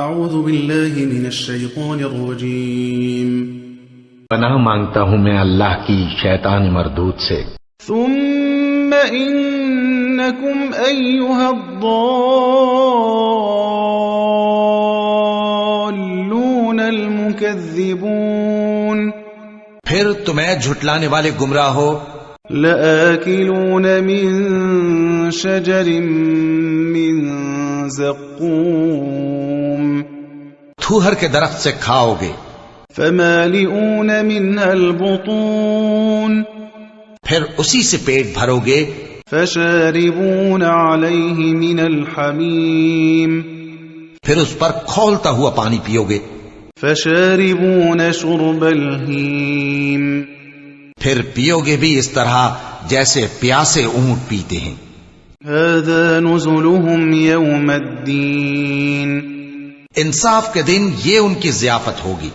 اعوذ باللہ من الشیطان الرجیم پناہ مانگتا ہوں میں اللہ کی شیطان مردود سے۔ ثم انکم ایھا الضالون المکذبون، پھر تمہیں جھٹلانے والے گمراہ ہو، لآکلون من شجر من زقوم، تھوہر کے درخت سے کھاؤ گے، فمالئون منها البطون، پھر اسی سے پیٹ بھرو گے، فشاربون علیہ من الحمیم، پھر اس پر کھولتا ہوا پانی پیو گے، فشاربون شرب الہیم، پھر پیو گے بھی اس طرح جیسے پیاسے اونٹ پیتے ہیں۔ هذا نزلهم یوم الدین، انصاف کے دن یہ ان کی ضیافت ہوگی۔